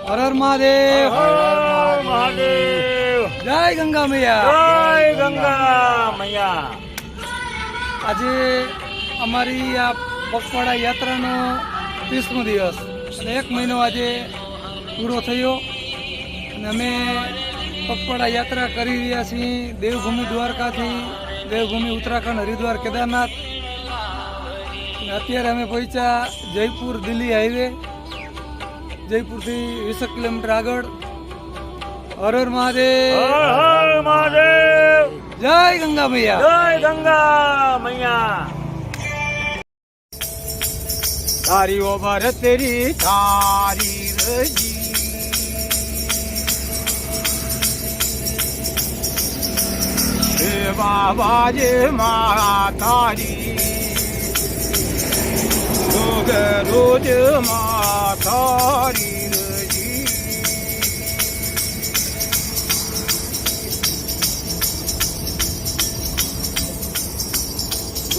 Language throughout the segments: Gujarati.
હર હર મહાદેવ, મહાદેવ, જય ગંગા મૈયા, જય ગંગા મૈયા. આજે અમારી આ પગપાળા યાત્રાનો 30મો દિવસ અને 1 મહિનો આજે પૂરો થયો અને અમે પગપાળા યાત્રા કરી રહ્યા છીએ દેવભૂમિ દ્વારકાથી દેવભૂમિ ઉત્તરાખંડ હરિદ્વાર કેદારનાથ. અને અત્યારે અમે પહોંચ્યા જયપુર દિલ્હી હાઈવે, જયપુરથી 20 કિલોમીટર આગળ. હર હર મહાદેવ, હર હર મહાદેવ, જય ગંગા મૈયા, જય ગંગા મૈયા. તારી ઓ ભરત તેરી તારી રજી, હે બાબા જે મારા તારી રોગ રોજ મા તારી રજી.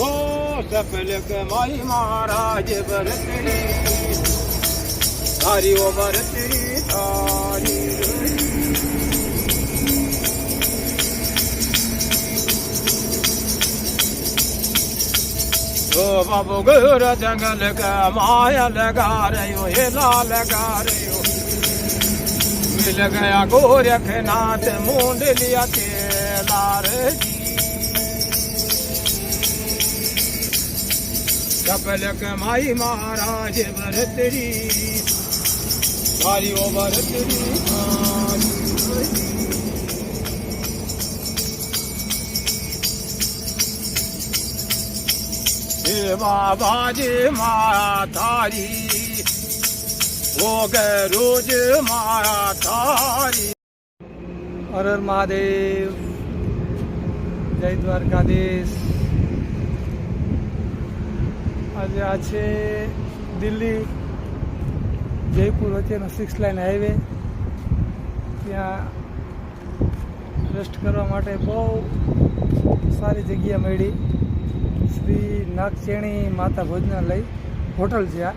ઓ સફલ કમાઈ મહારાજ ભરતરી તારી ઓ ભરતરી તારી રજી. ओ बाबू गोर जंगल का माया लगा रही हेला लगा रही मिल गया गोरखनाथ मूंड लिया केला रजी. कपल कमाई महाराज भरतरी तारी ओ भरतरी तारी. हे बाबा जी माया तारी भोग रोज माया तारी. હર હર મહાદેવ, જય દ્વારકાધીશ. આજે આ છે દિલ્હી જયપુર વચ્ચેનો 6 લાઇન હાઈવે. ત્યાં રેસ્ટ કરવા માટે બહુ સારી જગ્યા મળી. શ્રી નાગચેણી માતા ભોજનાલય હોટલ છે આ.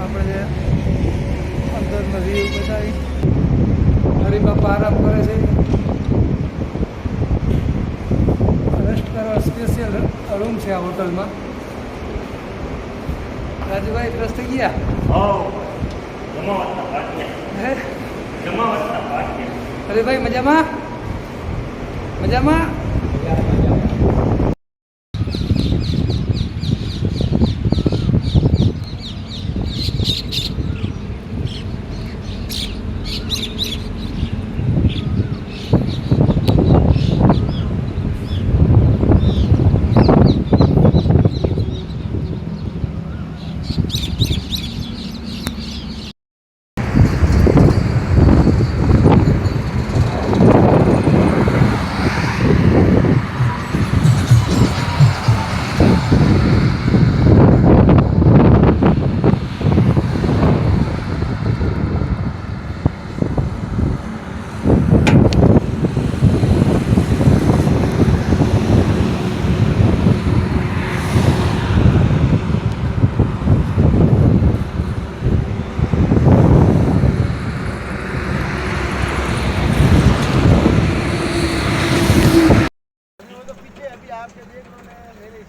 આપણે અંદરનો વ્યૂ બતાવી. હરિબાપા આરામ કરે છે. રેસ્ટ કરવા સ્પેશિયલ રૂમ છે આ હોટલમાં. રાજુભાઈ ફ્રેશ થઈ ગયા? હે હરિભાઈ મજામાં? મજામાં?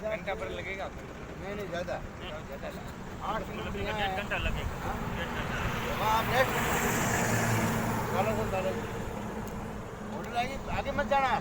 घंटा पर लगेगा? नहीं ज़्यादा 8 किलोमीटर 1 घंटा लगेगा. आप नेक्स्ट डालो होटल आगे मत जाना.